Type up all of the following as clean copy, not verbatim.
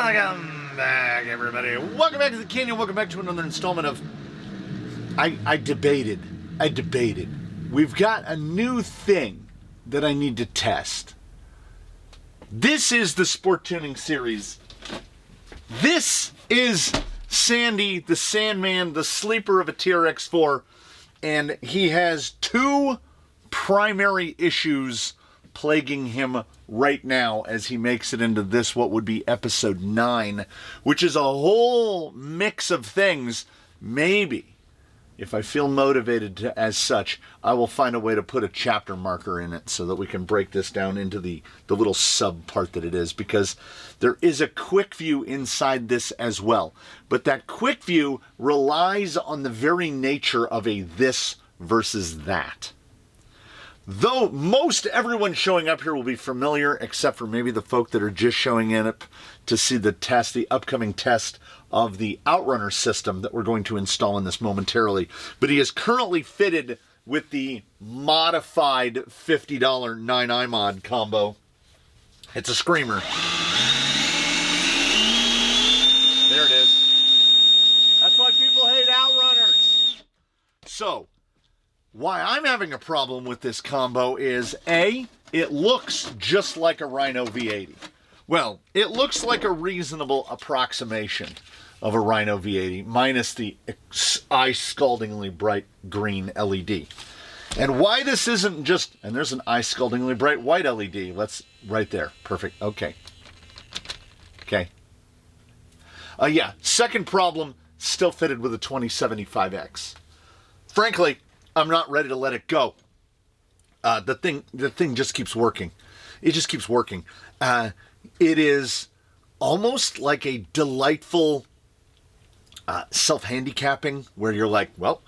Welcome back, everybody. Welcome back to the Canyon. Welcome back to another installment of I debated. We've got a new thing that I need to test. This is the Sport Tuning Series. This is Sandy, the Sandman, the sleeper of a TRX-4, and he has two primary issues plaguing him right now as he makes it into this, what would be episode 9, which is a whole mix of things. Maybe, if I feel motivated to, as such, I will find a way to put a chapter marker in it so that we can break this down into the little sub part that it is, because there is a quick view inside this as well. But that quick view relies on the very nature of a this versus that. Though most everyone showing up here will be familiar, except for maybe the folk that are just showing in up to see the test, the upcoming test of the Outrunner system that we're going to install in this momentarily. But he is currently fitted with the modified $50 9iMod combo. It's a screamer. There it is. That's why people hate Outrunners. So, why I'm having a problem with this combo is, A, it looks just like a Rhino V80. Well, it looks like a reasonable approximation of a Rhino V80, minus the eye-scaldingly bright green LED. And why this isn't just, and there's an eye-scaldingly bright white LED. Right there. Perfect. Okay. Yeah, second problem, still fitted with a 2075X. Frankly, I'm not ready to let it go. The thing just keeps working. It just keeps working. It is almost like a delightful self-handicapping where you're like, well,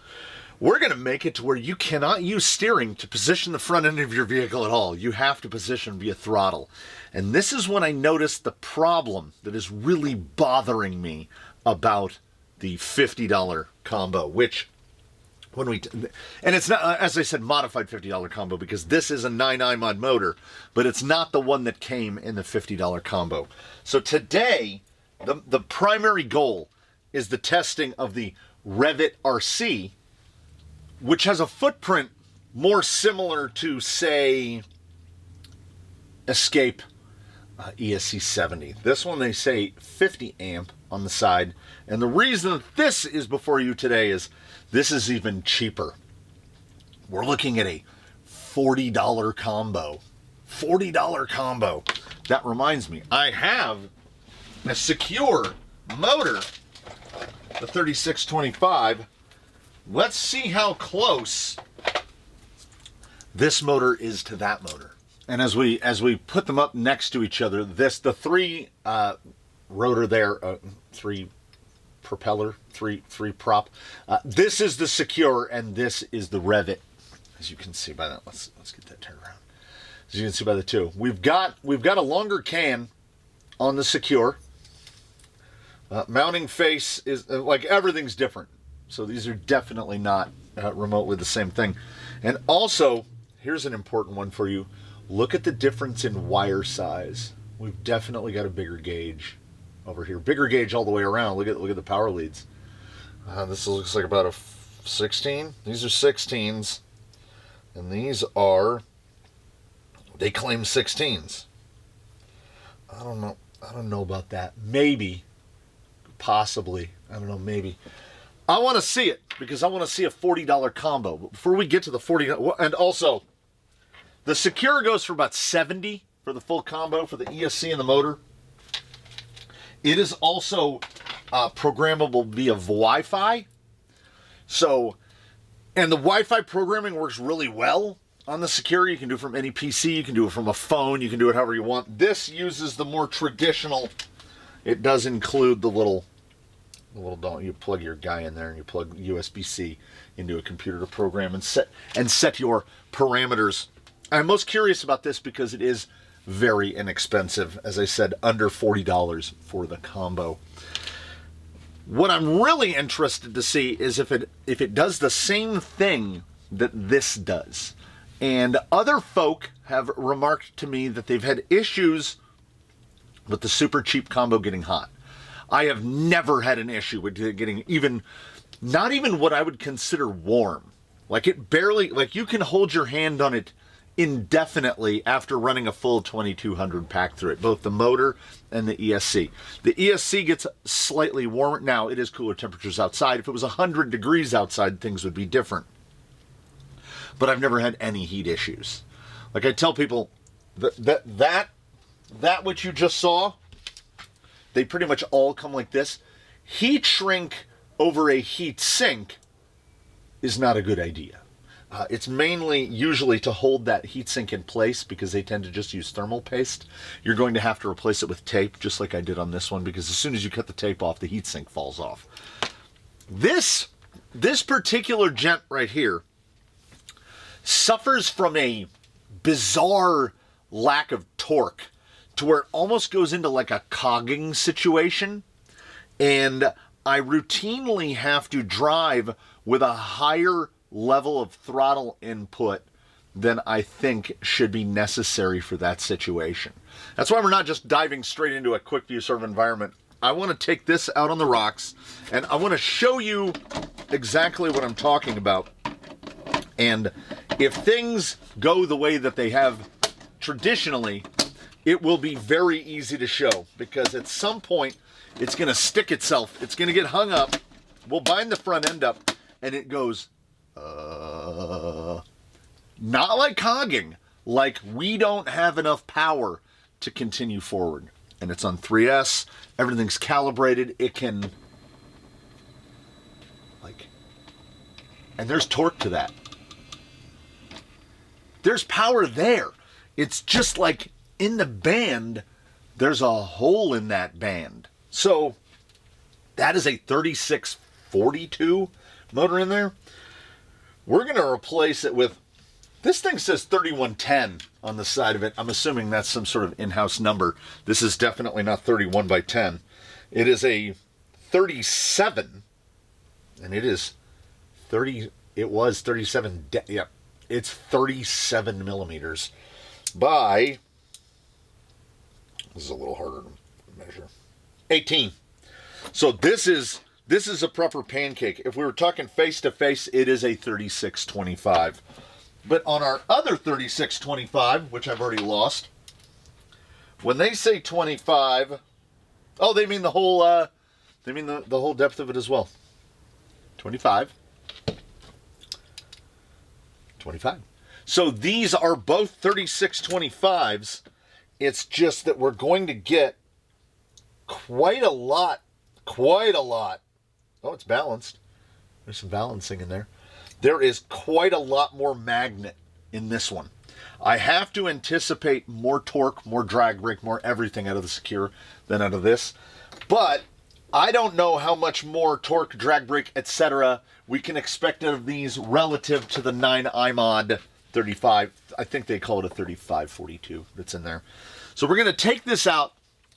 we're going to make it to where you cannot use steering to position the front end of your vehicle at all. You have to position via throttle. And this is when I noticed the problem that is really bothering me about the $50 combo, which and it's not, as I said, modified $50 combo, because this is a 9iMod motor, but it's not the one that came in the $50 combo. So today, the primary goal is the testing of the Revit RC, which has a footprint more similar to, say, Escape ESC70. This one, they say 50 amp on the side. And the reason that this is before you today is this is even cheaper. We're looking at a $40 combo. $40 combo. That reminds me, I have a secure motor, the 3625. Let's see how close this motor is to that motor. And as we put them up next to each other, the three rotor there, three propeller, three prop. This is the secure, and this is the Revit. As you can see by that, let's get that turned around. As you can see by the two, we've got a longer can on the secure. Mounting face is like everything's different, so these are definitely not remotely the same thing. And also, here's an important one for you. Look at the difference in wire size. We've definitely got a bigger gauge over here. Bigger gauge all the way around. Look at the power leads. This looks like about a 16. These are 16s. And these are, they claim 16s. I don't know about that. Maybe. Possibly. I don't know, maybe. I want to see it, because I want to see a $40 combo. But before we get to the $40, and also, the Secure goes for about $70 for the full combo for the ESC and the motor. It is also programmable via Wi-Fi. So, and the Wi-Fi programming works really well on the Secure. You can do it from any PC, you can do it from a phone, you can do it however you want. This uses the more traditional, it does include the little you plug your guy in there and you plug USB-C into a computer to program and set your parameters. I'm most curious about this because it is very inexpensive. As I said, under $40 for the combo. What I'm really interested to see is if it does the same thing that this does. And other folk have remarked to me that they've had issues but the super cheap combo getting hot. I have never had an issue with it getting even, not even what I would consider warm. Like it barely, like you can hold your hand on it indefinitely after running a full 2200 pack through it, both the motor and the ESC. The ESC gets slightly warmer. Now, it is cooler temperatures outside. If it was 100 degrees outside, things would be different. But I've never had any heat issues. Like I tell people, that which you just saw, they pretty much all come like this. Heat shrink over a heat sink is not a good idea. It's mainly usually to hold that heatsink in place because they tend to just use thermal paste. You're going to have to replace it with tape, just like I did on this one, because as soon as you cut the tape off, the heatsink falls off. This particular gent right here suffers from a bizarre lack of torque to where it almost goes into like a cogging situation. And I routinely have to drive with a higher level of throttle input than I think should be necessary for that situation. That's why we're not just diving straight into a Quickview sort of environment. I want to take this out on the rocks and I want to show you exactly what I'm talking about. And if things go the way that they have traditionally, it will be very easy to show, because at some point it's going to stick itself. It's going to get hung up. We'll bind the front end up and it goes not like cogging, like we don't have enough power to continue forward. And it's on 3S, everything's calibrated, it can, like, and there's torque to that. There's power there. It's just like in the band, there's a hole in that band. So that is a 3642 motor in there. We're going to replace it with, this thing says 3110 on the side of it. I'm assuming that's some sort of in-house number. This is definitely not 31 by 10. It is a 37, and it is 30, it was 37, yep. It's 37 millimeters by, this is a little harder to measure, 18. So this is a proper pancake. If we were talking face to face, it is a 3625. But on our other 3625, which I've already lost, when they say 25, oh, they mean the whole, the whole depth of it as well. 25. 25. So these are both 3625s. It's just that we're going to get quite a lot. Oh, it's balanced. There's some balancing in there. There is quite a lot more magnet in this one. I have to anticipate more torque, more drag brake, more everything out of the Secure than out of this. But I don't know how much more torque, drag brake, etc. we can expect out of these relative to the 9 iMod 35. I think they call it a 3542 that's in there. So we're going to take this out.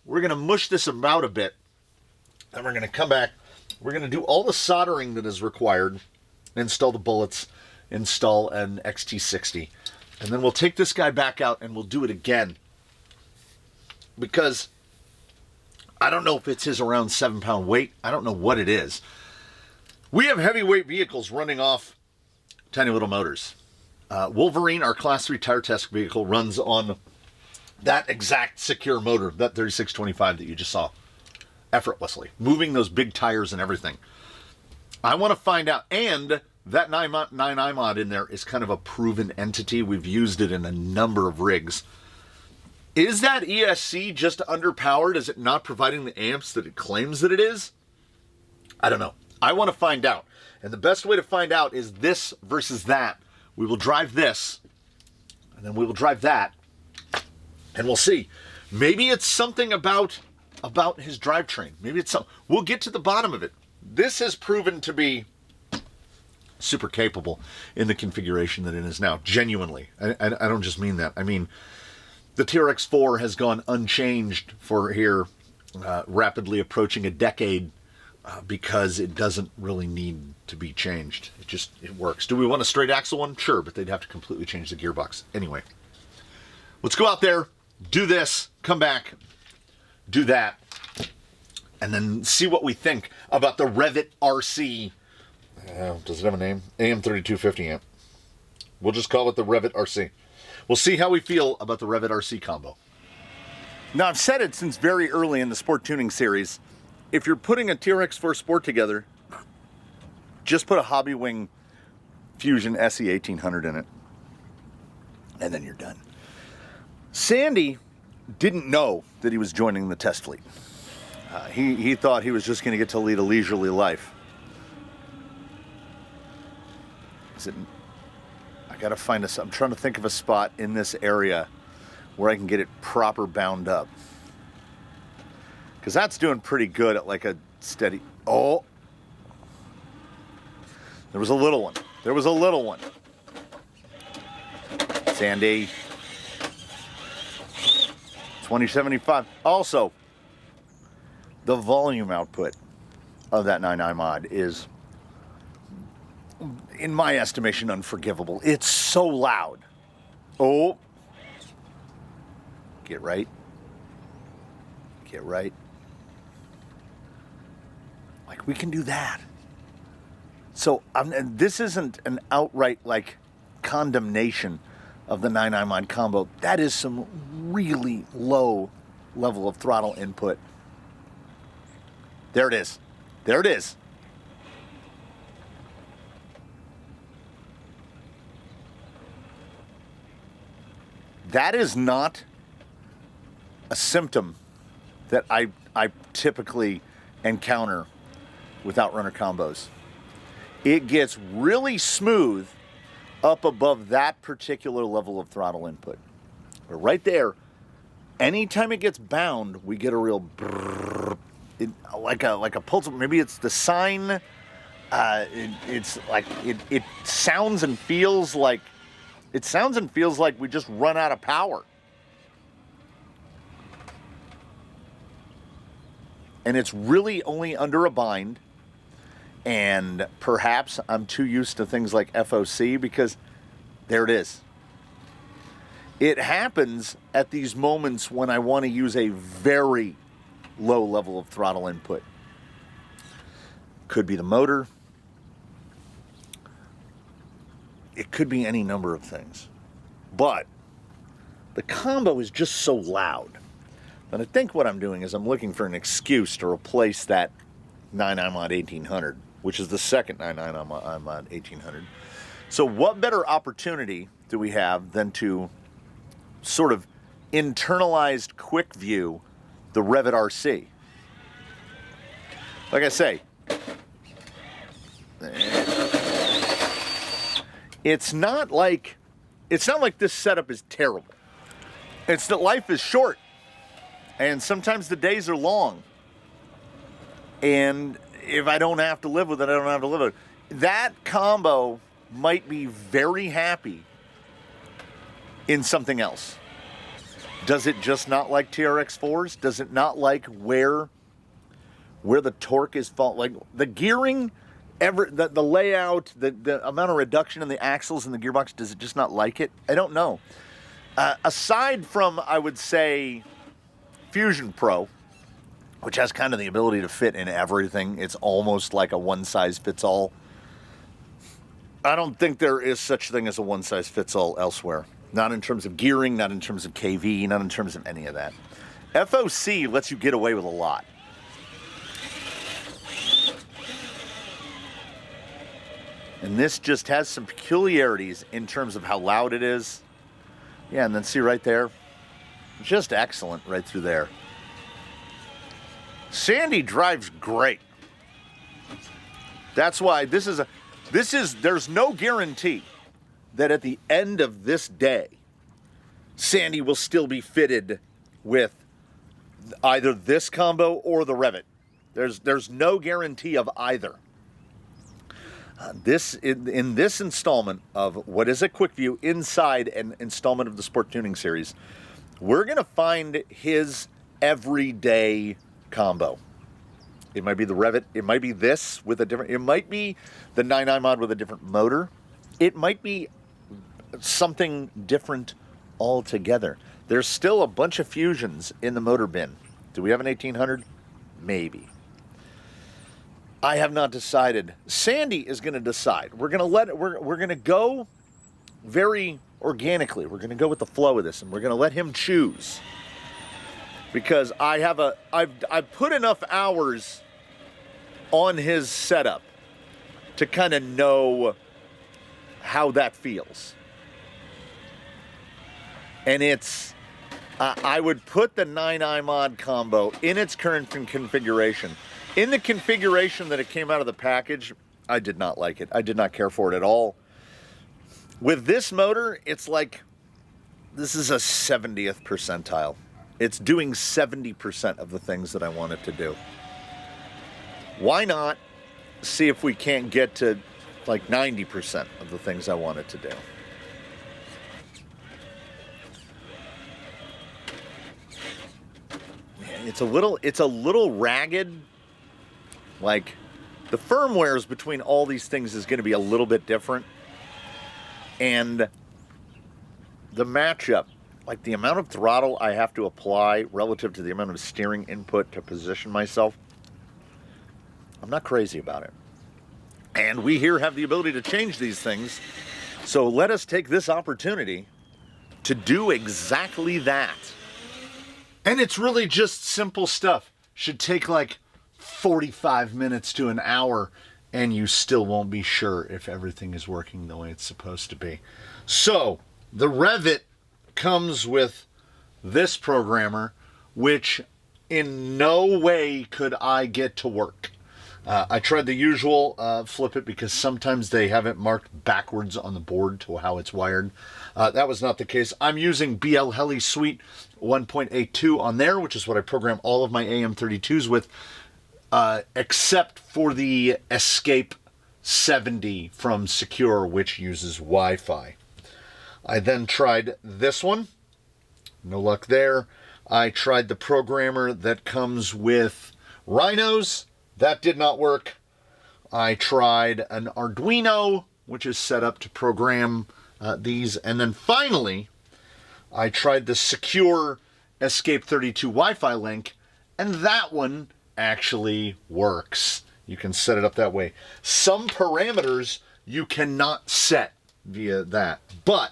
We're going to mush this about a bit. And we're going to come back. We're going to do all the soldering that is required. Install the bullets. Install an XT60. And then we'll take this guy back out and we'll do it again. Because I don't know if it's his around 7-pound weight. I don't know what it is. We have heavyweight vehicles running off tiny little motors. Wolverine, our Class 3 tire test vehicle, runs on that exact Secure motor, that 3625 that you just saw, effortlessly, moving those big tires and everything. I want to find out, and that 9 iMod in there is kind of a proven entity. We've used it in a number of rigs. Is that ESC just underpowered? Is it not providing the amps that it claims that it is? I don't know. I want to find out. And the best way to find out is this versus that. We will drive this, and then we will drive that, and we'll see. Maybe it's something about his drivetrain. Maybe it's something. We'll get to the bottom of it. This has proven to be super capable in the configuration that it is now. Genuinely. I don't just mean that. I mean, the TRX-4 has gone unchanged for here, rapidly approaching a decade, because it doesn't really need to be changed. It works. Do we want a straight axle one? Sure, but they'd have to completely change the gearbox. Anyway, let's go out there, do this, come back, do that, and then see what we think about the Revit RC. Does it have a name? AM3250 amp. We'll just call it the Revit RC. We'll see how we feel about the Revit RC combo. Now, I've said it since very early in the sport tuning series. If you're putting a TRX-4 Sport together, just put a Hobbywing Fusion SE 1800 in it, and then you're done. Sandy didn't know that he was joining the test fleet. He thought he was just going to get to lead a leisurely life. I got to find I'm trying to think of a spot in this area where I can get it proper bound up. Because that's doing pretty good at like a steady... Oh! There was a little one. There was a little one. Sandy. 2075. Also, the volume output of that 9i mod is, in my estimation, unforgivable. It's so loud. Oh. Get right. Get right. Like, we can do that. So, this isn't an outright, like, condemnation of the 9i mod combo. That is some really low level of throttle input. There it is. There it is. That is not a symptom that I typically encounter with Outrunner combos. It gets really smooth up above that particular level of throttle input. But right there, anytime it gets bound, we get a real brrr, like a pulse. Maybe it's the sine. It's like it sounds and feels like we just run out of power. And it's really only under a bind. And perhaps I'm too used to things like FOC, because there it is. It happens at these moments when I want to use a very low level of throttle input. Could be the motor. It could be any number of things. But the combo is just so loud. And I think what I'm doing is I'm looking for an excuse to replace that 9i mod 1800, which is the second 9i mod 1800. So what better opportunity do we have than to sort of internalized Quickview the Revit RC? Like I say, it's not like this setup is terrible. It's that life is short, and sometimes the days are long. And if I don't have to live with it, I don't have to live with it. That combo might be very happy in something else. Does it just not like TRX-4s? Does it not like where the torque is like the gearing, the layout, the amount of reduction in the axles in the gearbox? Does it just not like it? I don't know. Aside from, I would say, Fusion Pro, which has kind of the ability to fit in everything. It's almost like a one-size-fits-all. I don't think there is such a thing as a one-size-fits-all elsewhere. Not in terms of gearing, not in terms of KV, not in terms of any of that. FOC lets you get away with a lot. And this just has some peculiarities in terms of how loud it is. Yeah, and then see right there? Just excellent right through there. Sandy drives great. That's why there's no guarantee that at the end of this day, Sandy will still be fitted with either this combo or the Revit. There's no guarantee of either. In this installment of what is a Quickview inside an installment of the Sport Tuning Series, we're going to find his everyday combo. It might be the Revit. It might be this with a different. It might be the 9i mod with a different motor. It might be something different altogether. There's still a bunch of fusions in the motor bin. Do we have an 1800? Maybe. I have not decided. Sandy is going to decide. We're going to let it, we're going to go very organically. We're going to go with the flow of this, and we're going to let him choose. Because I've put enough hours on his setup to kind of know how that feels. And it's, I would put the 9i mod combo in its current configuration. In the configuration that it came out of the package, I did not like it. I did not care for it at all. With this motor, it's like, this is a 70th percentile. It's doing 70% of the things that I want it to do. Why not see if we can't get to like 90% of the things I want it to do? Man, it's a little ragged. Like, the firmwares between all these things is going to be a little bit different. And the matchup, like the amount of throttle I have to apply relative to the amount of steering input to position myself, I'm not crazy about it. And we here have the ability to change these things. So let us take this opportunity to do exactly that. And it's really just simple stuff. Should take like 45 minutes to an hour, and you still won't be sure if everything is working the way it's supposed to be. So the Revit comes with this programmer, which in no way could I get to work. I tried the usual flip it, because sometimes they have it marked backwards on the board to how it's wired. That was not the case. I'm using BL Heli Suite 1.82 on there, which is what I program all of my AM32s with, except for the Escape 70 from Secure, which uses Wi-Fi. I then tried this one. No luck there. I tried the programmer that comes with Rhinos. That did not work. I tried an Arduino, which is set up to program these. And then finally, I tried the Secure Escape 32 Wi-Fi link, and that one actually works. You can set it up that way. Some parameters you cannot set via that, but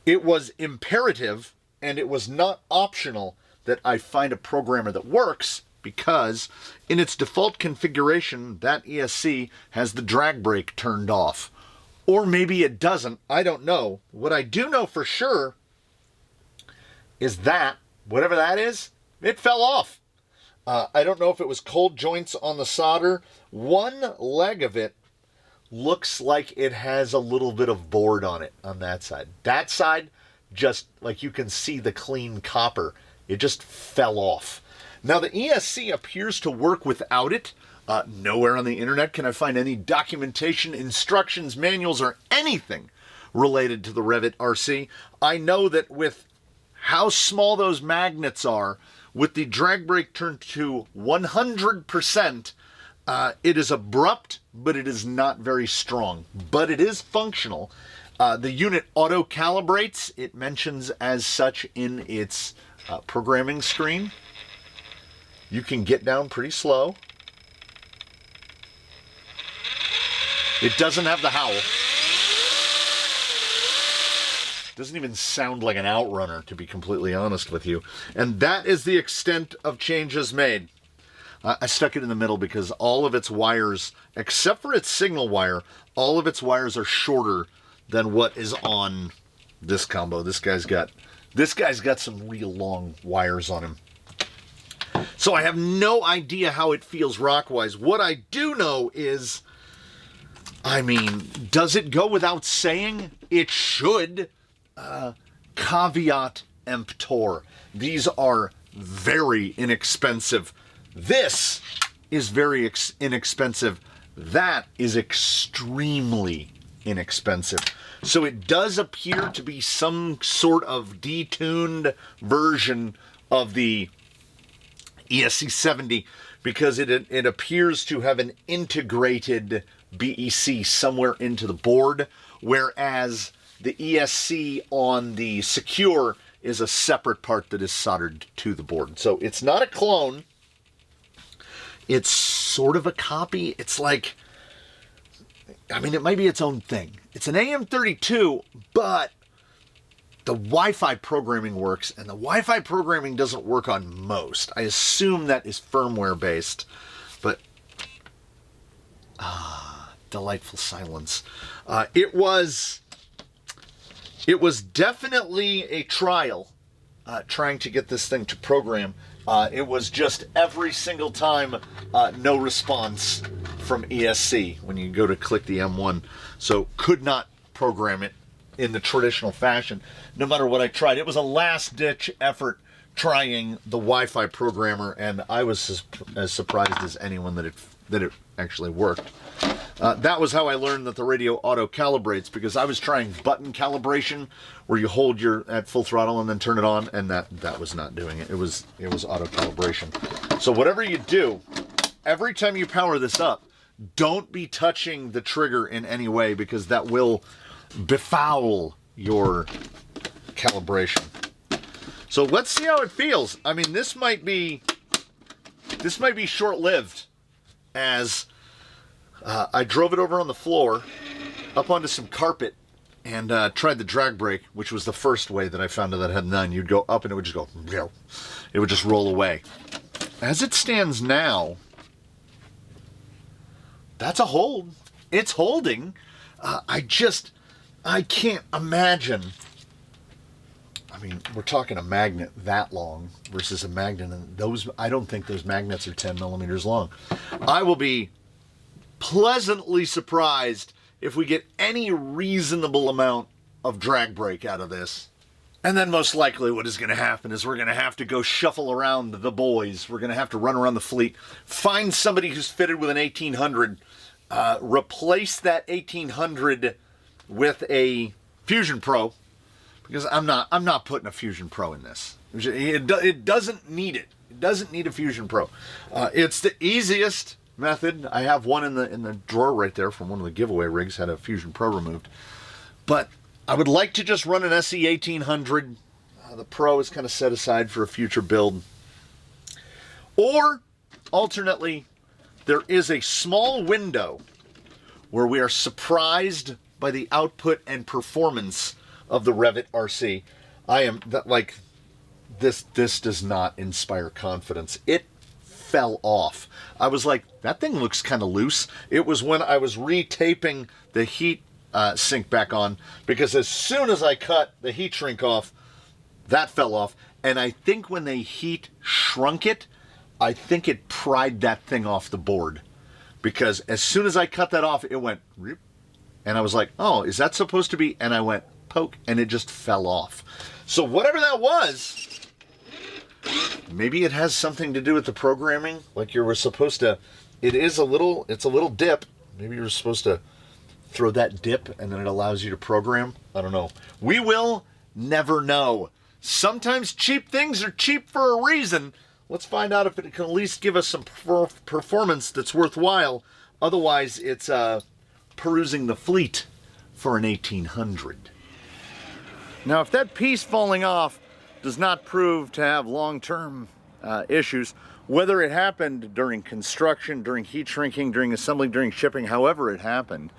it was imperative, and it was not optional, that I find a programmer that works, because in its default configuration, that ESC has the drag brake turned off. Or maybe it doesn't. I don't know. What I do know for sure is that, whatever that is, it fell off. I don't know if it was cold joints on the solder. One leg of it looks like it has a little bit of board on it on that side. That side, just like you can see the clean copper, it just fell off. Now the ESC appears to work without it. Nowhere on the internet can I find any documentation, instructions, manuals, or anything related to the Revit RC. I know that with how small those magnets are, with the drag brake turned to 100%, it is abrupt, but it is not very strong. But it is functional. The unit auto-calibrates. It mentions as such in its programming screen. You can get down pretty slow. It doesn't have the howl. Doesn't even sound like an outrunner, to be completely honest with you. And that is the extent of changes made. I stuck it in the middle because all of its wires, except for its signal wire, all of its wires are shorter than what is on this combo. This guy's got some real long wires on him. So I have no idea how it feels rock-wise. What I do know is, I mean, does it go without saying? It should. Caveat emptor. These are very inexpensive. This is very inexpensive. That is extremely inexpensive. So it does appear to be some sort of detuned version of the ESC70, because it appears to have an integrated BEC somewhere into the board, whereas the ESC on the Secure is a separate part that is soldered to the board. So it's not a clone. It's sort of a copy. It's like, I mean, it might be its own thing. It's an AM32, but the Wi-Fi programming works, and the Wi-Fi programming doesn't work on most. I assume that is firmware based, but delightful silence. It was definitely a trial trying to get this thing to program. It was just every single time no response from ESC when you go to click the M1. So could not program it in the traditional fashion, no matter what I tried. It was a last-ditch effort trying the Wi-Fi programmer, and I was as surprised as anyone that it actually worked. That was how I learned that the radio auto-calibrates, because I was trying button calibration, where you hold at full throttle and then turn it on, and that was not doing it. It was auto-calibration. So whatever you do, every time you power this up, don't be touching the trigger in any way, because that will befoul your calibration. So let's see how it feels. I mean, this might be short-lived, as I drove it over on the floor up onto some carpet and tried the drag brake, which was the first way that I found that it had none. You'd go up and it would just go, it would just roll away. As it stands now, that's a hold. It's holding. I can't imagine. I mean, we're talking a magnet that long versus a magnet, and I don't think those magnets are 10 millimeters long. I will be pleasantly surprised if we get any reasonable amount of drag brake out of this. And then most likely what is going to happen is we're going to have to go shuffle around the boys. We're going to have to run around the fleet, find somebody who's fitted with an 1800, replace that 1800 with a Fusion Pro, because I'm not putting a Fusion Pro in this. It doesn't need it. It doesn't need a Fusion Pro. It's the easiest method. I have one in the drawer right there from one of the giveaway rigs, had a Fusion Pro removed. But I would like to just run an SE 1800. The Pro is kind of set aside for a future build. Or, alternately, there is a small window where we are surprised by the output and performance of the Revit RC. This does not inspire confidence. It fell off. I was like, that thing looks kind of loose. It was when I was retaping the heat sink back on, because as soon as I cut the heat shrink off, that fell off. And I think when they heat shrunk it, I think it pried that thing off the board, because as soon as I cut that off, it went, and I was like, oh, is that supposed to be? And I went, poke, and it just fell off. So whatever that was, maybe it has something to do with the programming. Like you were supposed to, it's a little dip. Maybe you were supposed to throw that dip and then it allows you to program. I don't know. We will never know. Sometimes cheap things are cheap for a reason. Let's find out if it can at least give us some performance that's worthwhile. Otherwise, it's perusing the fleet for an 1800. Now, if that piece falling off does not prove to have long-term issues, whether it happened during construction, during heat shrinking, during assembly, during shipping, however it happened,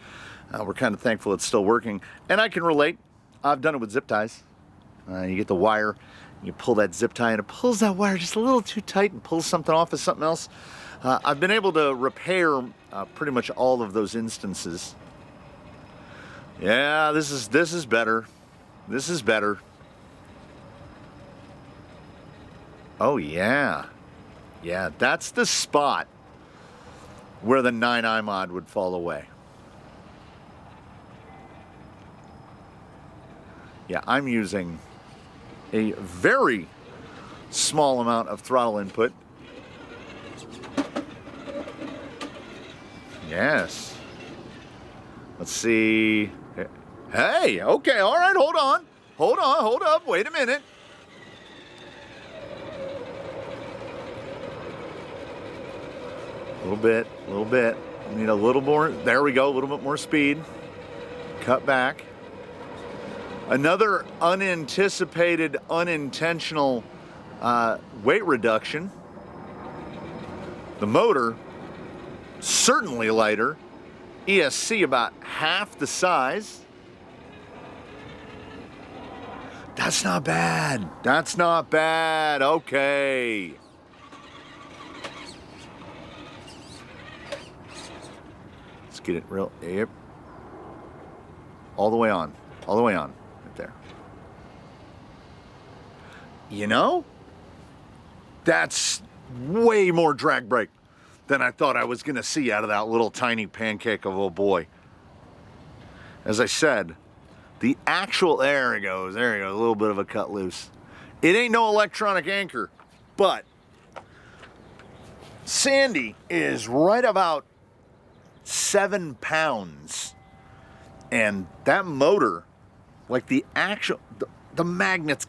we're kind of thankful it's still working. And I can relate. I've done it with zip ties. You get the wire, you pull that zip tie, and it pulls that wire just a little too tight and pulls something off of something else. I've been able to repair pretty much all of those instances. Yeah, this is better. This is better. Oh yeah. Yeah, that's the spot where the 9i mod would fall away. Yeah, I'm using a very small amount of throttle input. Yes. Let's see. Hey, okay, all right, hold on. Hold up, wait a minute. A little bit. Need a little more, there we go, a little bit more speed. Cut back. Another unanticipated, unintentional weight reduction. The motor, certainly lighter. ESC about half the size. That's not bad. That's not bad. Okay. Let's get it real. Yep. All the way on. All the way on. Right there. You know, that's way more drag brake than I thought I was going to see out of that little tiny pancake of a boy. As I said, the actual, there it goes, a little bit of a cut loose. It ain't no electronic anchor, but Sandy is right about 7 pounds. And that motor, like the actual, the magnets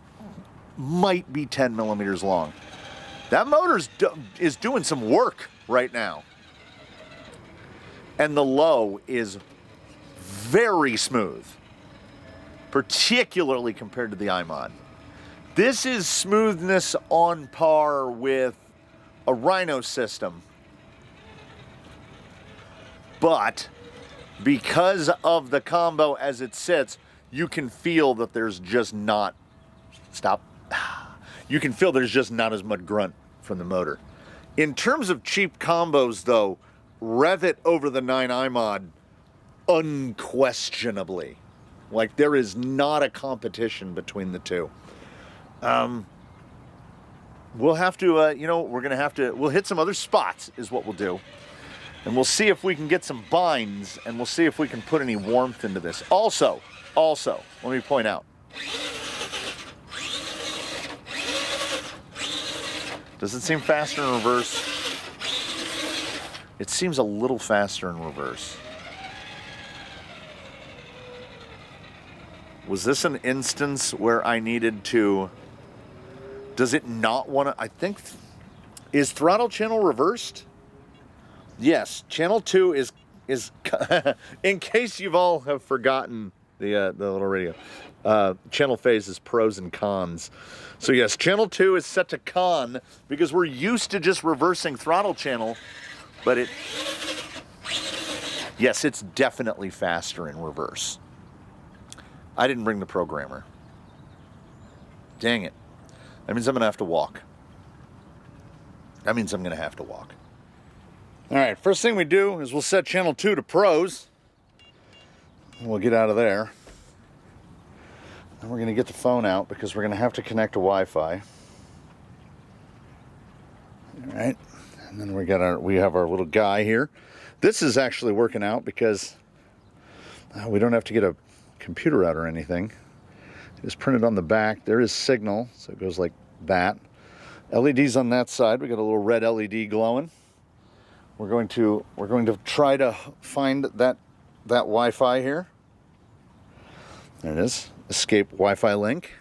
might be 10 millimeters long. That motor is doing some work right now. And the low is very smooth, particularly compared to the iMod. This is smoothness on par with a Rhino system. But because of the combo as it sits, you can feel that there's just not, you can feel there's just not as much grunt from the motor. In terms of cheap combos though, Revit over the 9 iMod, unquestionably. Like there is not a competition between the two. We'll have to, we'll hit some other spots is what we'll do. And we'll see if we can get some binds, and we'll see if we can put any warmth into this. Also, let me point out. Does it seem faster in reverse? It seems a little faster in reverse. Was this an instance where I needed to... Does it not want to... I think... Is throttle channel reversed? Yes, channel 2 is in case you've all have forgotten the little radio. Channel phase is pros and cons. So yes, channel 2 is set to con because we're used to just reversing throttle channel, but yes, it's definitely faster in reverse. I didn't bring the programmer. Dang it. That means I'm gonna have to walk. All right, first thing we do is we'll set channel 2 to pros. We'll get out of there. And we're gonna get the phone out because we're gonna have to connect to Wi-Fi. All right, and then we have our little guy here. This is actually working out because we don't have to get a computer out or anything. It's printed on the back. There is signal, so it goes like that. LEDs on that side. We got a little red LED glowing. We're going to try to find that Wi-Fi here. There it is. Escape Wi-Fi link.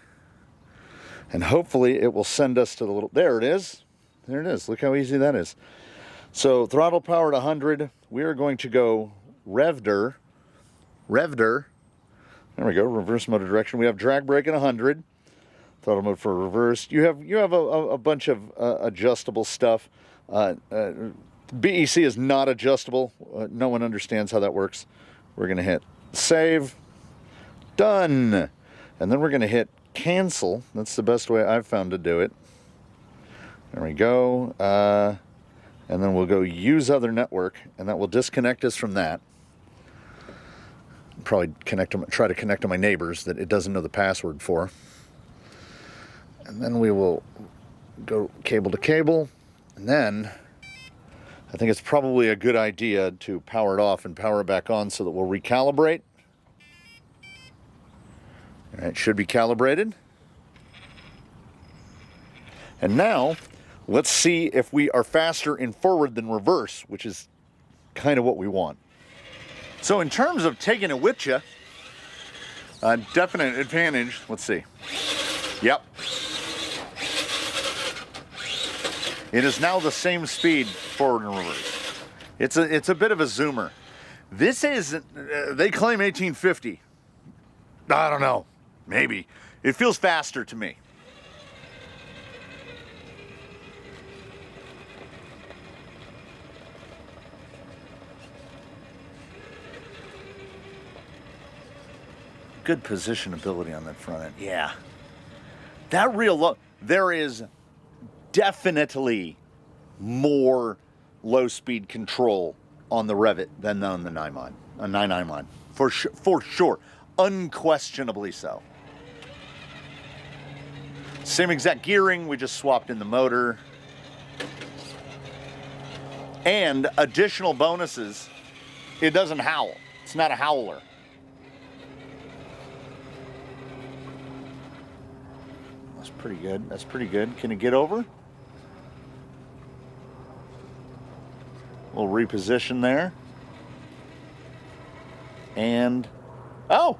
And hopefully it will send us to the little... There it is. There it is. Look how easy that is. So throttle power at 100. We are going to go ReVVITR. There we go. Reverse motor direction. We have drag brake at 100. Throttle mode for reverse. You have a bunch of adjustable stuff. BEC is not adjustable. No one understands how that works. We're going to hit save. Done. And then we're going to hit cancel. That's the best way I've found to do it. There we go. And then we'll go use other network, and that will disconnect us from that. Probably try to connect to my neighbors that it doesn't know the password for. And then we will go cable to cable, and then I think it's probably a good idea to power it off and power it back on so that we'll recalibrate. All right, should be calibrated. And now, let's see if we are faster in forward than reverse, which is kind of what we want. So in terms of taking it with you, definite advantage, let's see. Yep. It is now the same speed forward and reverse. It's a bit of a zoomer. This is, they claim 1850. I don't know. Maybe. It feels faster to me. Good positionability on that front end. Yeah. That real low, there is definitely more low speed control on the Revit than on the 9 for sure, unquestionably so. Same exact gearing, we just swapped in the motor. And additional bonuses, it doesn't howl. It's not a howler. That's pretty good. That's pretty good. Can it get over? We'll reposition there. And, oh!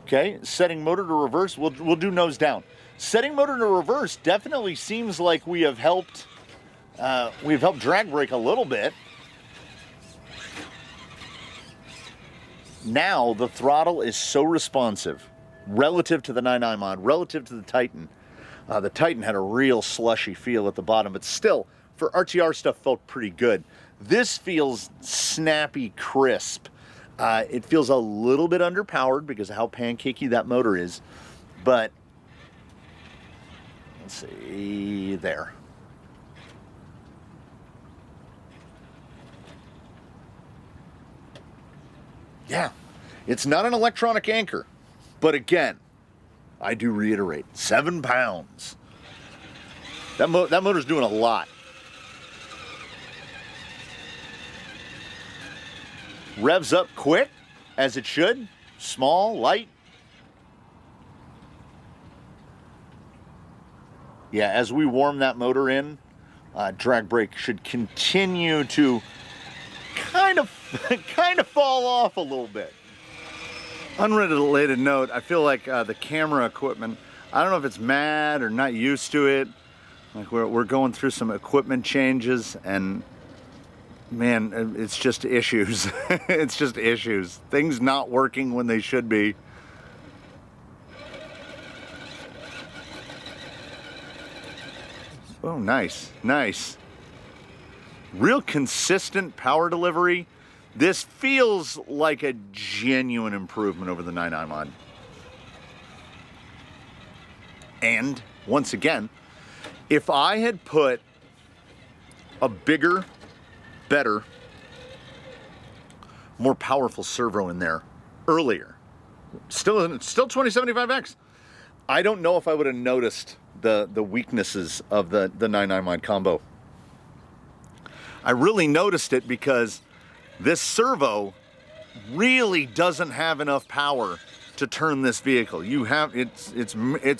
Okay, setting motor to reverse. We'll do nose down. Setting motor to reverse definitely seems like we have helped. We've helped drag brake a little bit. Now the throttle is so responsive relative to the 9 mod, relative to the Titan. The Titan had a real slushy feel at the bottom, but still, for RTR stuff, felt pretty good. This feels snappy, crisp. It feels a little bit underpowered because of how pancakey that motor is, but let's see, there. Yeah, it's not an electronic anchor, but again, I do reiterate, 7 pounds. That motor's doing a lot. Revs up quick, as it should. Small, light. Yeah, as we warm that motor in, drag brake should continue to kind of fall off a little bit. Unrelated note, I feel like the camera equipment, I don't know if it's mad or not used to it. Like we're going through some equipment changes, and man, it's just issues. It's just issues. Things not working when they should be. Oh, nice, nice. Real consistent power delivery. This feels like a genuine improvement over the 9 mod. And once again, if I had put a bigger, better, more powerful servo in there earlier, still 2075X, I don't know if I would have noticed the weaknesses of the 9 mod combo. I really noticed it because this servo really doesn't have enough power to turn this vehicle. It's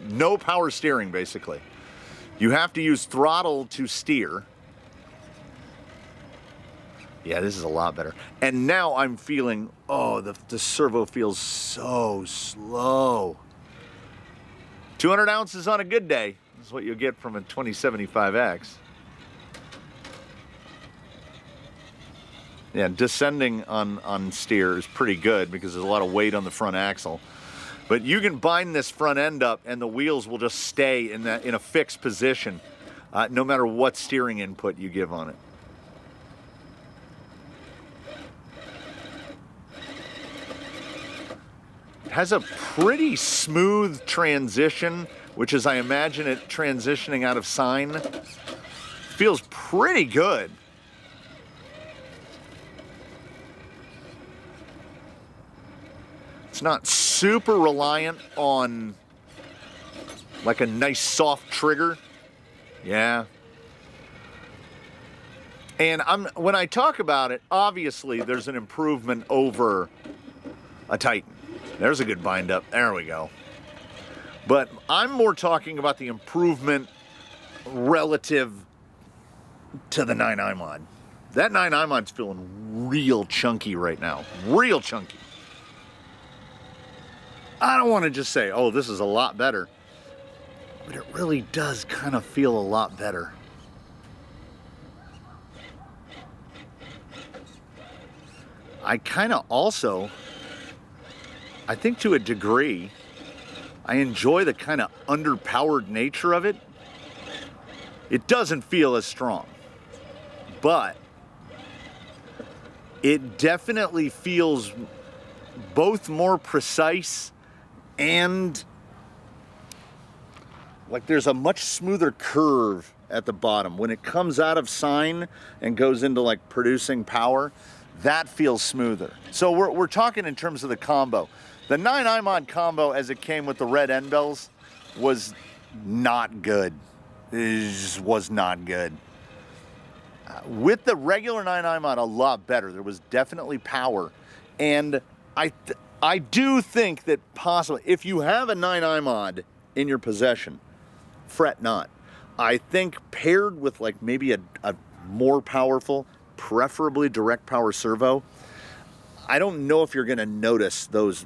no power steering, basically. You have to use throttle to steer. Yeah, this is a lot better. And now I'm feeling, oh, the servo feels so slow. 200 ounces on a good day is what you'll get from a 2075X. Yeah, descending on steer is pretty good because there's a lot of weight on the front axle. But you can bind this front end up and the wheels will just stay in a fixed position no matter what steering input you give on it. It has a pretty smooth transition, which is, I imagine it transitioning out of sine. Feels pretty good. It's not super reliant on like a nice soft trigger. Yeah. And when I talk about it, obviously there's an improvement over a Titan. There's a good bind up. There we go. But I'm more talking about the improvement relative to the 9 mod. That 9 mod's feeling real chunky right now. Real chunky. I don't want to just say, oh, this is a lot better. But it really does kind of feel a lot better. I kind of also I think to a degree, I enjoy the kind of underpowered nature of it. It doesn't feel as strong, but it definitely feels both more precise and like there's a much smoother curve at the bottom. When it comes out of sine and goes into like producing power, that feels smoother. So we're talking in terms of the combo. The 9 iMod combo as it came with the red end bells was not good. It just was not good. With the regular 9 iMod, a lot better. There was definitely power. And I do think that possibly, if you have a 9 iMod in your possession, fret not. I think paired with like maybe a more powerful, preferably direct power servo, I don't know if you're going to notice those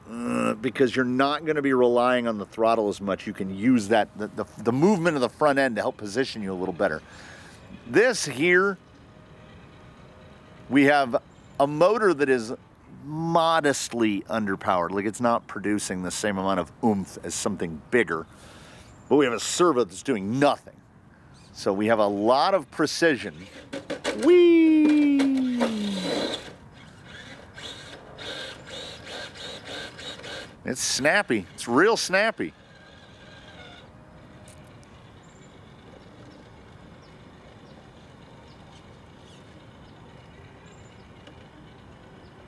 because you're not going to be relying on the throttle as much. You can use that the movement of the front end to help position you a little better. This here, we have a motor that is modestly underpowered. Like it's not producing the same amount of oomph as something bigger, but we have a servo that's doing nothing. So we have a lot of precision. Whee! It's snappy. It's real snappy.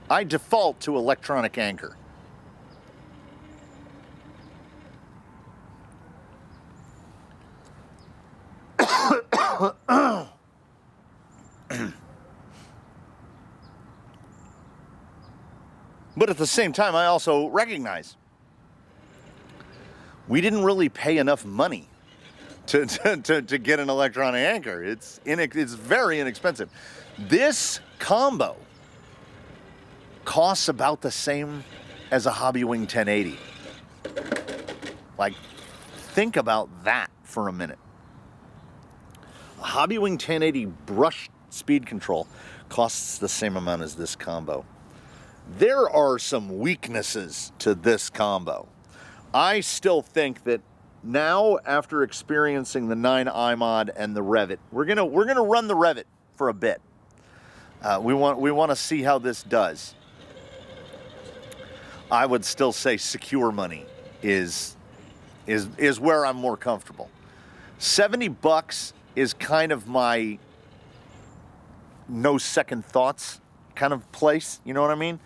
I default to electronic anchor. But at the same time, I also recognize we didn't really pay enough money to get an electronic anchor. It's very inexpensive. This combo costs about the same as a Hobbywing 1080. Like, think about that for a minute. A Hobbywing 1080 brush speed control costs the same amount as this combo. There are some weaknesses to this combo. I still think that now, after experiencing the 9 iMod and the ReVit, we're gonna run the ReVit for a bit. We want to see how this does. I would still say secure money is where I'm more comfortable. $70 is kind of my no second thoughts kind of place. You know what I mean?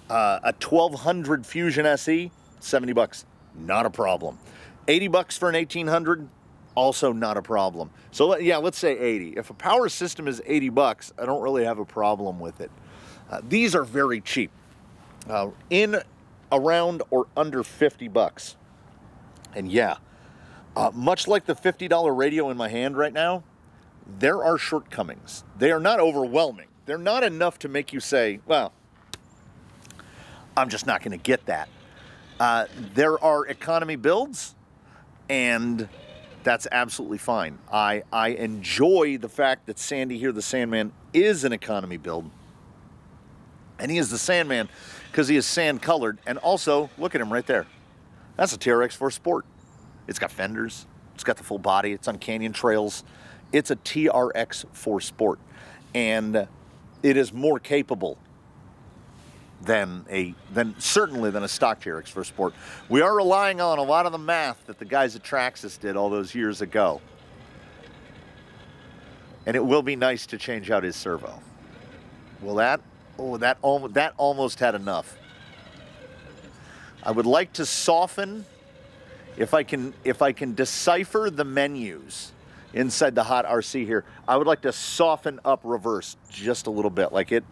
A 1200 Fusion SE, $70, not a problem. $80 for an 1800, also not a problem. So yeah, let's say 80. If a power system is $80, I don't really have a problem with it. These are very cheap, in around or under $50. And yeah, much like the $50 radio in my hand right now, there are shortcomings. They are not overwhelming. They're not enough to make you say, well, I'm just not going to get that. There are economy builds, and that's absolutely fine. I enjoy the fact that Sandy here, the Sandman, is an economy build. And he is the Sandman because he is sand colored. And also, look at him right there. That's a TRX-4 Sport. It's got fenders. It's got the full body. It's on canyon trails. It's a TRX-4 Sport. And it is more capable certainly than a stock TRX-4 Sport. We are relying on a lot of the math that the guys at Traxxas did all those years ago. And it will be nice to change out his servo. Will that? Oh, that almost had enough. I would like to soften, if I can decipher the menus inside the hot RC here, I would like to soften up reverse just a little bit. Like it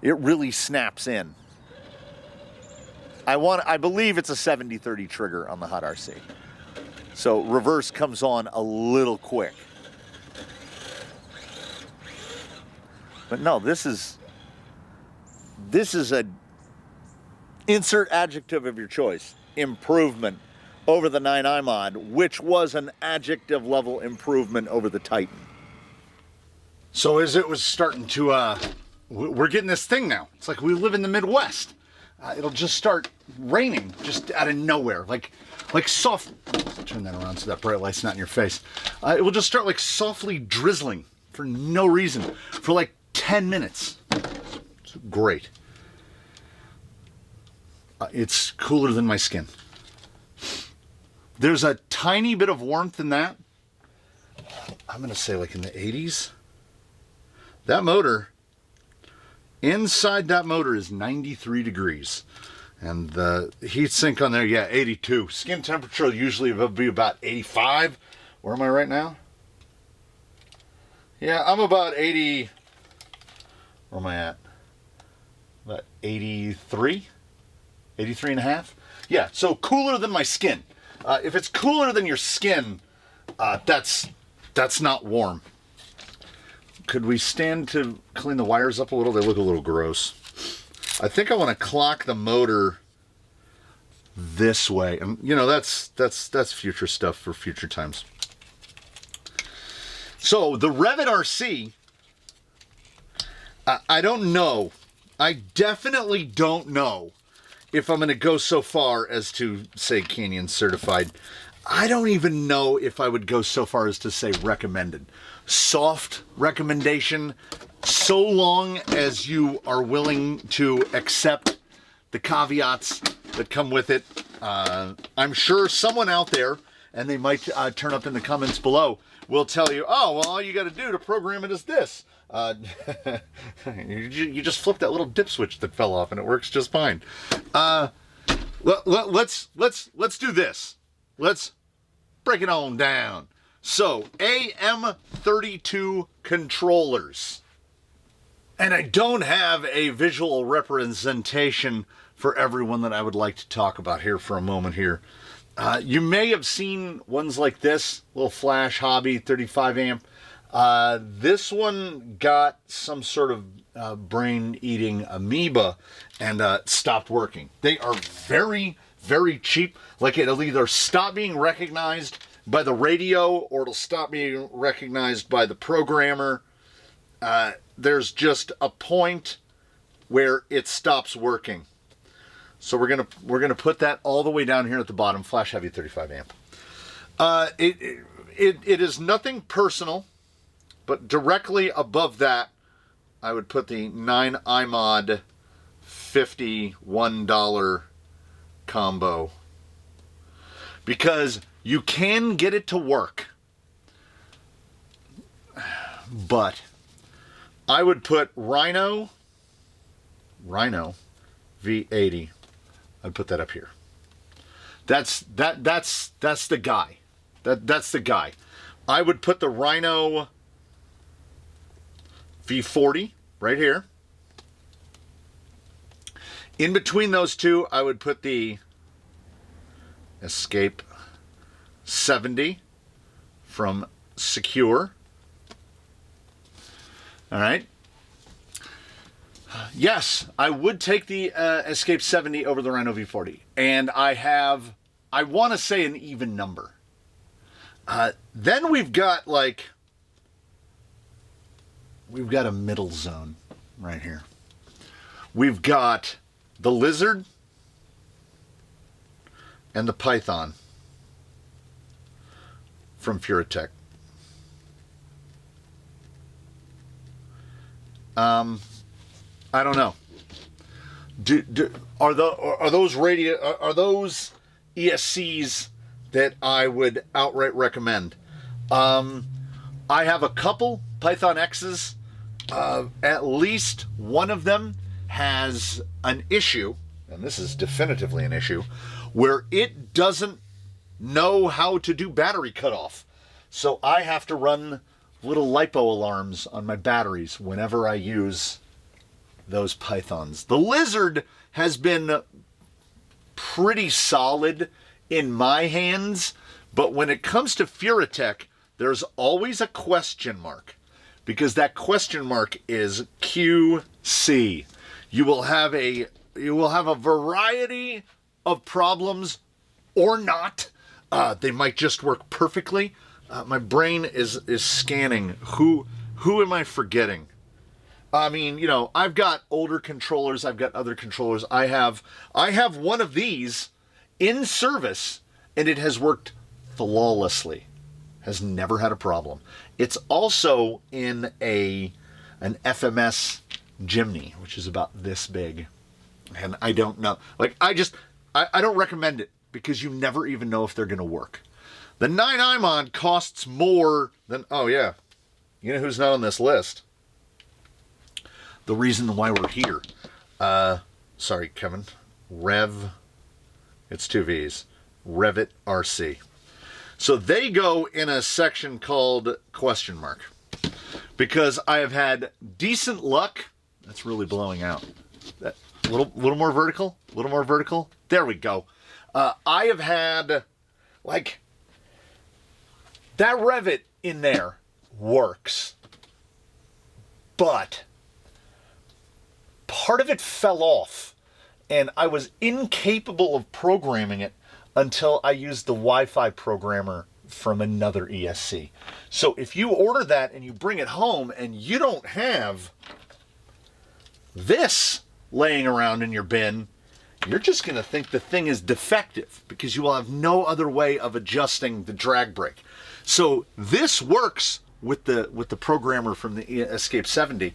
really snaps in. I believe it's a 70-30 trigger on the hot RC. So reverse comes on a little quick. But no, this is a insert adjective of your choice. Improvement over the 9 iMod, which was an adjective level improvement over the Titan. So as it was starting to, we're getting this thing now. It's like we live in the Midwest. it'll just start raining just out of nowhere, like soft. Turn that around so that bright light's not in your face. It will just start like softly drizzling for no reason for like 10 minutes. It's great. It's cooler than my skin. There's a tiny bit of warmth in that. I'm going to say like in the 80s. That motor, inside that motor is 93 degrees. And the heat sink on there, yeah, 82. Skin temperature usually will be about 85. Where am I right now? Yeah, I'm about 80. Where am I at? About 83? 83 and a half? Yeah, so cooler than my skin. If it's cooler than your skin, that's not warm. Could we stand to clean the wires up a little? They look a little gross. I think I want to clock the motor this way. And you know, that's future stuff for future times. So the Revit RC, I don't know. I definitely don't know if I'm going to go so far as to say Canyon certified. I don't even know if I would go so far as to say recommended. Soft recommendation, so long as you are willing to accept the caveats that come with it. I'm sure someone out there, and they might turn up in the comments below, will tell you, oh, well, all you got to do to program it is this. You just flip that little dip switch that fell off and it works just fine. Let's do this. Let's break it on down. So, AM32 controllers. And I don't have a visual representation for everyone that I would like to talk about here for a moment here. You may have seen ones like this, little flash hobby 35 amp. This one got some sort of brain-eating amoeba and stopped working. They are very, very cheap. Like it'll either stop being recognized by the radio or it'll stop being recognized by the programmer. There's just a point where it stops working. So we're gonna put that all the way down here at the bottom. Flash heavy 35 amp. It is nothing personal. But directly above that, I would put the 9 iMod $51 combo. Because you can get it to work. But I would put Rhino V80. I'd put that up here. That's the guy. That's the guy. I would put the Rhino V40 right here. In between those two, I would put the Escape 70 from Secure. All right. Yes, I would take the Escape 70 over the Rhino V40. And I want to say an even number. Then we've got a middle zone right here. We've got the Lizard and the Python from Furatech. I don't know. Are those ESCs that I would outright recommend? I have a couple Python X's. At least one of them has an issue, and this is definitively an issue, where it doesn't know how to do battery cutoff. So I have to run little LiPo alarms on my batteries whenever I use those Pythons. The Lizard has been pretty solid in my hands, but when it comes to Furatech, there's always a question mark. Because that question mark is QC. You will have a variety of problems or not. They might just work perfectly. My brain is scanning. Who am I forgetting? I mean, you know, I've got older controllers. I've got other controllers. I have one of these in service, and it has worked flawlessly. Has never had a problem. It's also in an FMS Jimny, which is about this big. And I don't know. Like, I don't recommend it because you never even know if they're going to work. The 9 I'm on costs more than, oh yeah, you know who's not on this list? The reason why we're here. Sorry, Kevin. It's 2 V's. Revit RC. So they go in a section called question mark. Because I have had decent luck. That's really blowing out. That little more vertical. A little more vertical. There we go. I have had, like, that Revit in there works. But part of it fell off, and I was incapable of programming it until I used the Wi-Fi programmer from another ESC. So if you order that and you bring it home and you don't have this laying around in your bin, you're just going to think the thing is defective because you will have no other way of adjusting the drag brake. So this works with the programmer from the Escape 70.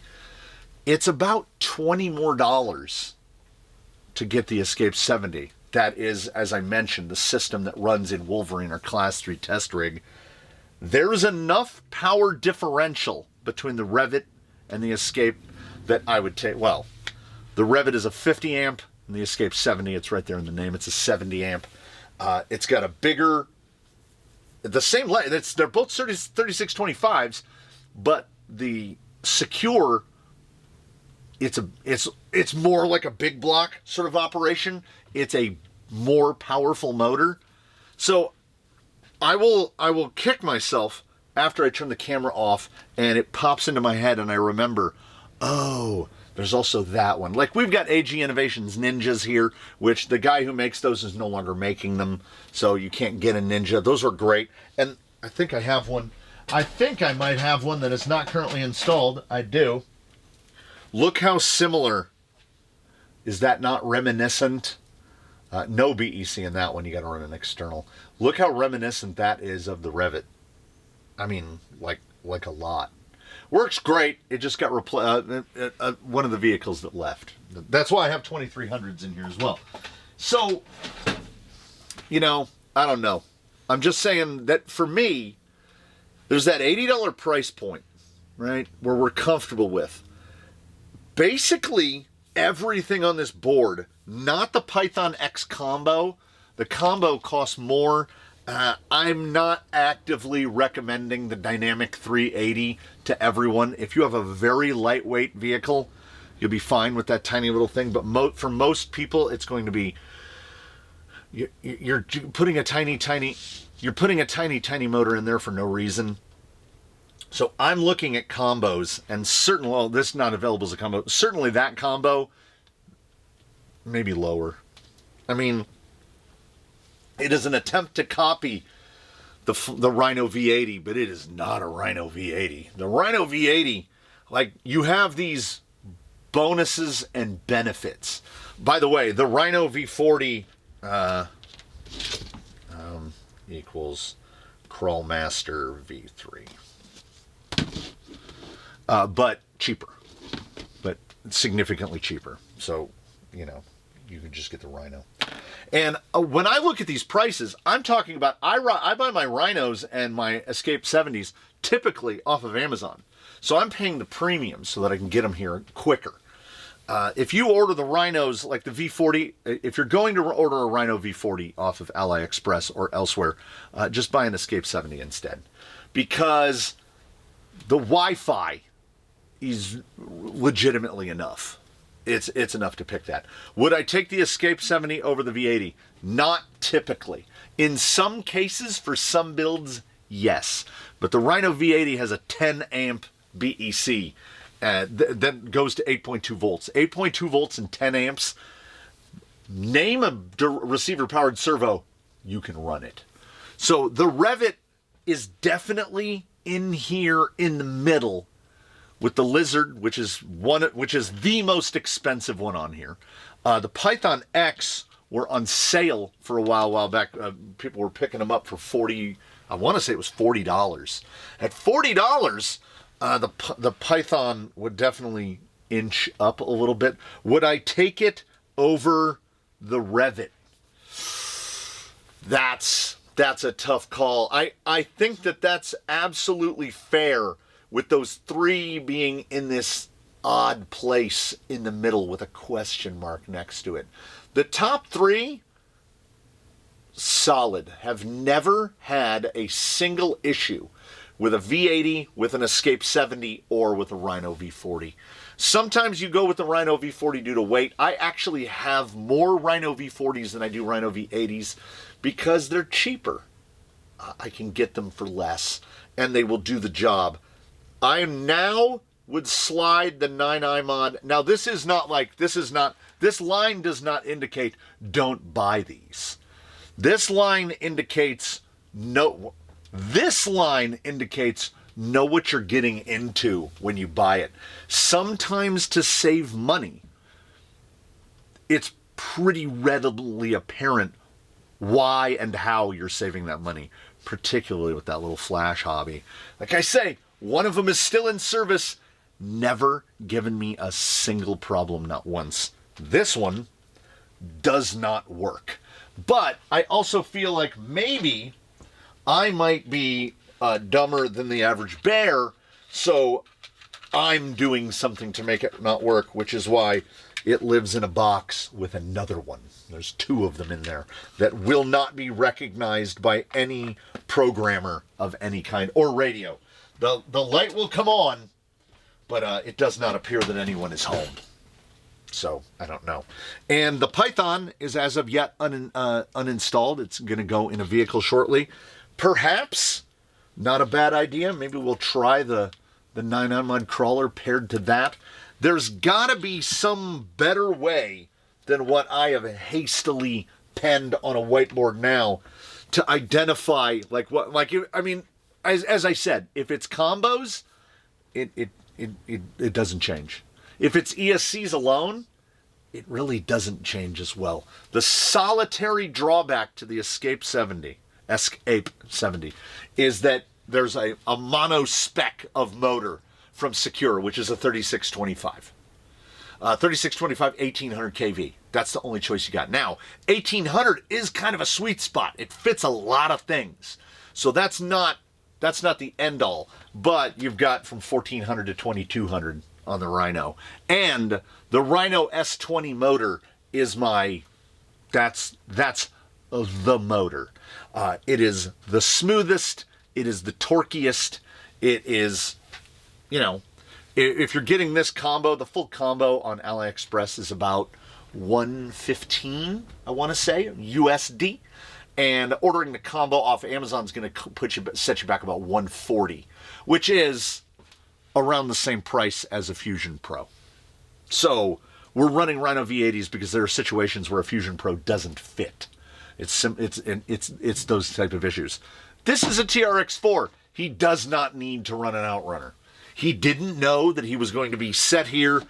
It's about $20 more to get the Escape 70. That is, as I mentioned, the system that runs in Wolverine or Class 3 test rig. There's enough power differential between the Revit and the Escape that I would take. Well, the Revit is a 50 amp and the Escape 70, it's right there in the name. It's a 70 amp. It's got a bigger, the same light. They're both 3625s, but the Secure, it's more like a big block sort of operation. It's a more powerful motor. So I will kick myself after I turn the camera off and it pops into my head and I remember, oh, there's also that one. Like, we've got AG Innovations Ninjas here, which the guy who makes those is no longer making them, so you can't get a Ninja. Those are great. And I think I have one. I think I might have one that is not currently installed. I do. Look how similar. Is that not reminiscent? No BEC in that one. You got to run an external. Look how reminiscent that is of the Revit. I mean, like a lot. Works great. It just got one of the vehicles that left. That's why I have 2300s in here as well. So, you know, I don't know. I'm just saying that for me, there's that $80 price point, right, where we're comfortable with. Basically, everything on this board, not the Python X combo. The combo costs more. I'm not actively recommending the Dynamic 380 to everyone. If you have a very lightweight vehicle, you'll be fine with that tiny little thing. But for most people, it's going to be you're putting a tiny motor in there for no reason. So I'm looking at combos, and certainly, well, this is not available as a combo. Certainly that combo, maybe lower. I mean, it is an attempt to copy the Rhino V80, but it is not a Rhino V80. The Rhino V80, like, you have these bonuses and benefits. By the way, the Rhino V40 equals Crawlmaster V3. But cheaper. But significantly cheaper. So, you know, you can just get the Rhino. And when I look at these prices, I'm talking about, I buy my Rhinos and my Escape 70s typically off of Amazon. So I'm paying the premium so that I can get them here quicker. If you order the Rhinos, like the V40, if you're going to order a Rhino V40 off of AliExpress or elsewhere, just buy an Escape 70 instead. Because the Wi-Fi is legitimately enough. It's enough to pick that. Would I take the Escape 70 over the V80? Not typically. In some cases, for some builds, yes. But the Rhino V80 has a 10 amp BEC that goes to 8.2 volts. 8.2 volts and 10 amps. Name a receiver-powered servo, you can run it. So the Revit is definitely in here in the middle with the Lizard, which is the most expensive one on here. The Python X were on sale for a while back. People were picking them up for 40. I want to say it was $40. At $40, the Python would definitely inch up a little bit. Would I take it over the Revit? That's a tough call. I think that's absolutely fair, with those three being in this odd place in the middle with a question mark next to it. The top three, solid, have never had a single issue with a V80, with an Escape 70, or with a Rhino V40. Sometimes you go with the Rhino V40 due to weight. I actually have more Rhino V40s than I do Rhino V80s because they're cheaper. I can get them for less, and they will do the job. I now would slide the 9i mod. Now, this line does not indicate don't buy these. This line indicates know what you're getting into when you buy it. Sometimes to save money, it's pretty readily apparent why and how you're saving that money, particularly with that little flash hobby. Like I say, one of them is still in service, never given me a single problem, not once. This one does not work. But I also feel like maybe I might be dumber than the average bear, so I'm doing something to make it not work, which is why it lives in a box with another one. There's two of them in there that will not be recognized by any programmer of any kind or radio. The light will come on, but it does not appear that anyone is home. So I don't know. And the Python is as of yet uninstalled. It's going to go in a vehicle shortly. Perhaps not a bad idea. Maybe we'll try the 9i mod crawler paired to that. There's got to be some better way than what I have hastily penned on a whiteboard now to identify as I said, if it's combos, it doesn't change. If it's ESCs alone, it really doesn't change as well. The solitary drawback to the Escape 70 is that there's a mono spec of motor from Secure, which is a 3625. 3625 1800 kV. That's the only choice you got. Now, 1800 is kind of a sweet spot. It fits a lot of things. So that's not the end all, but you've got from 1400 to 2200 on the Rhino. And the Rhino S20 motor is that's the motor. It is the smoothest, it is the torquiest, it is, if you're getting this combo, the full combo on AliExpress is about $115, I want to say, USD. And ordering the combo off Amazon is going to set you back about $140, which is around the same price as a Fusion Pro. So we're running Rhino V80s because there are situations where a Fusion Pro doesn't fit. It's those type of issues. This is a TRX-4. He does not need to run an Outrunner. He didn't know that he was going to be set here,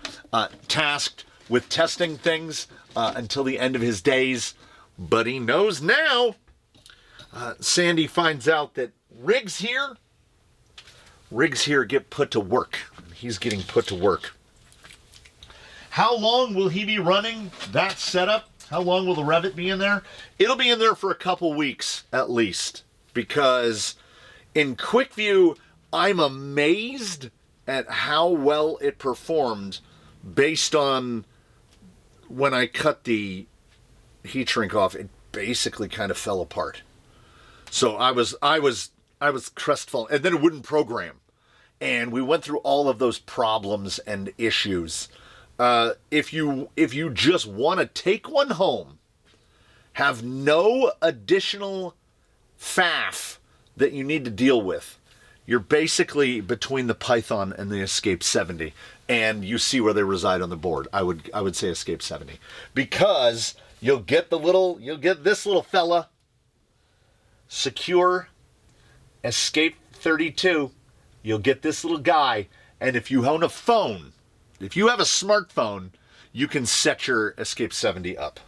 tasked with testing things until the end of his days. But he knows now. Sandy finds out that rigs here get put to work. He's getting put to work. How long will he be running that setup? How long will the Revit be in there? It'll be in there for a couple weeks at least, because in Quickview, I'm amazed at how well it performed based on when I cut the heat shrink off. It basically kind of fell apart. So I was crestfallen, and then it wouldn't program. And we went through all of those problems and issues. If you just want to take one home, have no additional faff that you need to deal with, you're basically between the Python and the Escape 70, and you see where they reside on the board. I would say Escape 70, because you'll get this little fella, Secure Escape 32. You'll get this little guy, And if you own a phone, if you have a smartphone, you can set your Escape 70 up.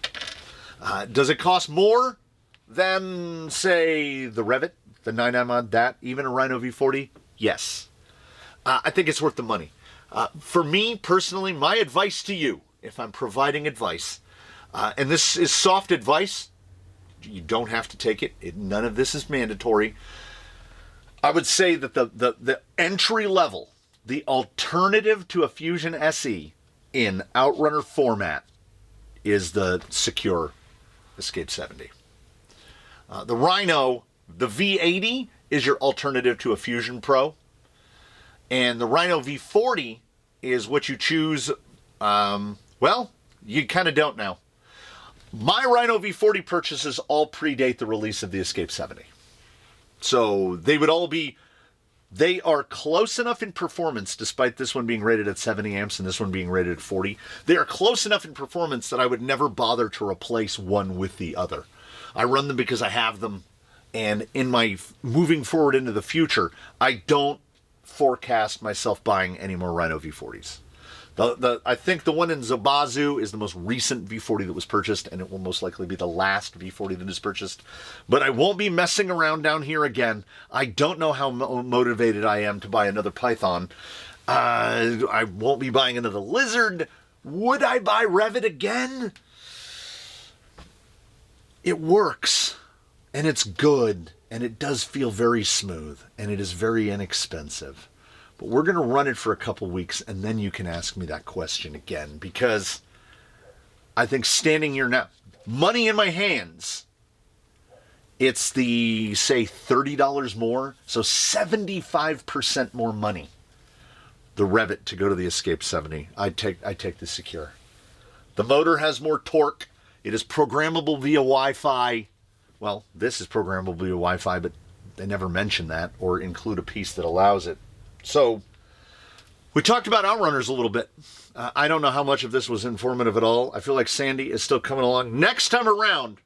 Does it cost more than, say, the Revit, the 9M on that, even a Rhino V40? Yes. I think it's worth the money. For me, personally, my advice to you, if I'm providing advice, and this is soft advice, you don't have to take it. None of this is mandatory. I would say that the entry level, the alternative to a Fusion SE in Outrunner format is the secure Escape 70. The Rhino, the V80 is your alternative to a Fusion Pro. And the Rhino V40 is what you choose. Well, you kind of don't now. My Rhino V40 purchases all predate the release of the Escape 70. So they are close enough in performance, despite this one being rated at 70 amps and this one being rated at 40. They are close enough in performance that I would never bother to replace one with the other. I run them because I have them. And in my moving forward into the future, I don't forecast myself buying any more Rhino V40s. I think the one in Zabazu is the most recent V40 that was purchased, and it will most likely be the last V40 that is purchased. But I won't be messing around down here again. I don't know how motivated I am to buy another Python. I won't be buying another Lizard. Would I buy Revit again? It works, and it's good, and it does feel very smooth, and it is very inexpensive. But we're going to run it for a couple weeks, and then you can ask me that question again, because I think standing here now, money in my hands, it's the, say, $30 more, so 75% more money, the Revit to go to the Escape 70. I take the Secure. The motor has more torque. It is programmable via Wi-Fi. Well, this is programmable via Wi-Fi, but they never mention that or include a piece that allows it. So, we talked about Outrunners a little bit. I don't know how much of this was informative at all. I feel like Sandy is still coming along. Next time around,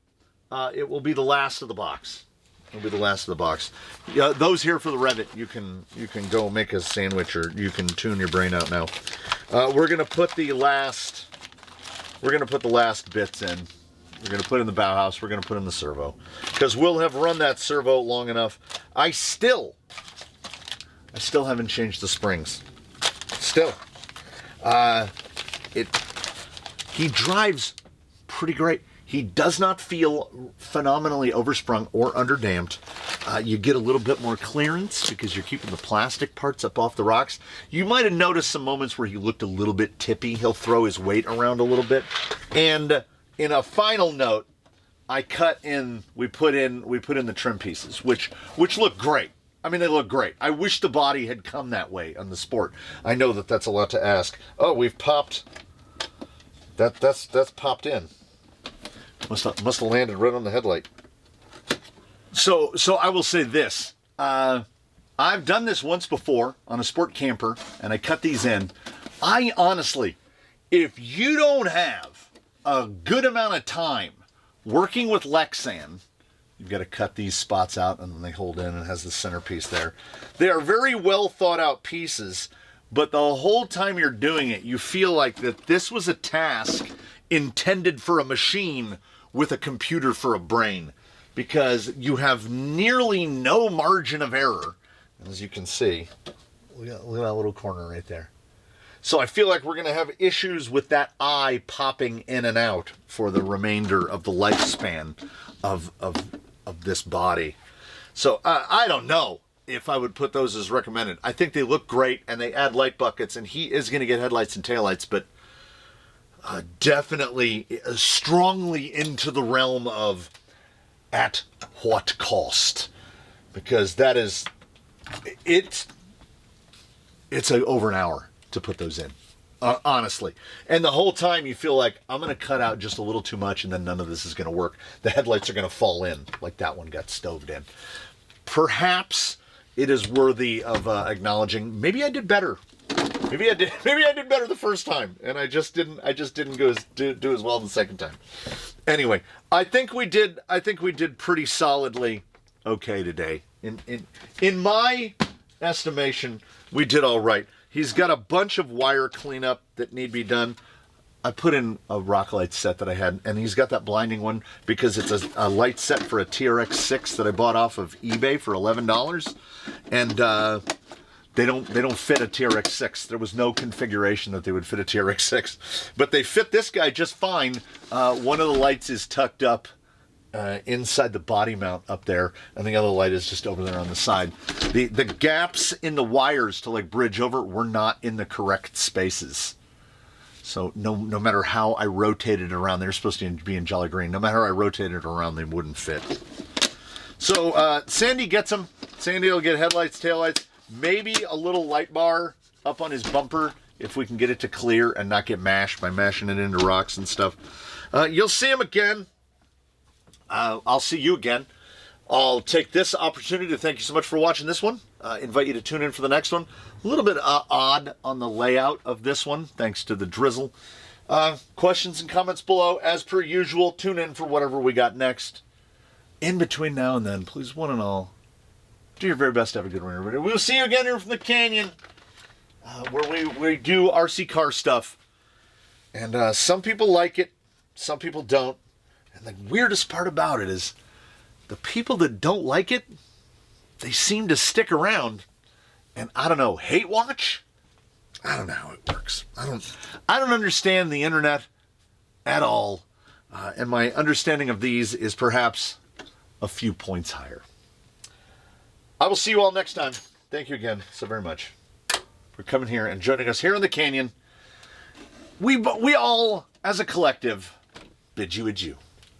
it will be the last of the box. It'll be the last of the box. Those here for the Revit, you can go make a sandwich, or you can tune your brain out now. We're gonna put the last bits in. We're gonna put in the Bauhaus. We're gonna put in the servo, because we'll have run that servo long enough. I still haven't changed the springs. Still. He drives pretty great. He does not feel phenomenally oversprung or underdamped. You get a little bit more clearance because you're keeping the plastic parts up off the rocks. You might have noticed some moments where he looked a little bit tippy. He'll throw his weight around a little bit. And in a final note, we put in the trim pieces, which look great. I mean, they look great. I wish the body had come that way on the Sport. I know that that's a lot to ask. Oh, we've popped. That's popped in. Must have landed right on the headlight. So I will say this. I've done this once before on a Sport camper, and I cut these in. I honestly, if you don't have a good amount of time working with Lexan, you've got to cut these spots out, and then they hold in, and it has the centerpiece there. They are very well thought out pieces, but the whole time you're doing it, you feel like that this was a task intended for a machine with a computer for a brain, because you have nearly no margin of error. As you can see, look at that little corner right there. So I feel like we're going to have issues with that eye popping in and out for the remainder of the lifespan of this body. So I don't know if I would put those as recommended. I think they look great, and they add light buckets, and he is going to get headlights and taillights, but definitely strongly into the realm of at what cost, because that is, it's over an hour to put those in, honestly. And the whole time you feel like, I'm going to cut out just a little too much, and then none of this is going to work. The headlights are going to fall in, like that one got stoved in. Perhaps it is worthy of acknowledging. Maybe I did better. Maybe I did better the first time, and I just didn't do as well the second time. Anyway, I think we did pretty solidly okay today. In my estimation, we did all right. He's got a bunch of wire cleanup that need to be done. I put in a rock light set that I had, and he's got that blinding one because it's a light set for a TRX-4 that I bought off of eBay for $11, and they don't fit a TRX-4. There was no configuration that they would fit a TRX-4, but they fit this guy just fine. One of the lights is tucked up inside the body mount up there, and the other light is just over there on the side. The gaps in the wires to like bridge over were not in the correct spaces. So no matter how I rotated it around, they're supposed to be in jolly green. No matter how I rotated it around, they wouldn't fit. So Sandy gets them. Sandy will get headlights, taillights, maybe a little light bar up on his bumper if we can get it to clear and not get mashed by mashing it into rocks and stuff. You'll see him again. I'll see you again. I'll take this opportunity to thank you so much for watching this one. Invite you to tune in for the next one. A little bit odd on the layout of this one, thanks to the drizzle. Questions and comments below. As per usual, tune in for whatever we got next. In between now and then, please, one and all, do your very best to have a good one, everybody. We'll see you again here from the canyon, where we do RC car stuff. And some people like it, some people don't. And the weirdest part about it is the people that don't like it, they seem to stick around. And I don't know, hate watch? I don't know how it works. I don't understand the internet at all. And my understanding of these is perhaps a few points higher. I will see you all next time. Thank you again so very much for coming here and joining us here in the canyon. We all, as a collective, bid you adieu.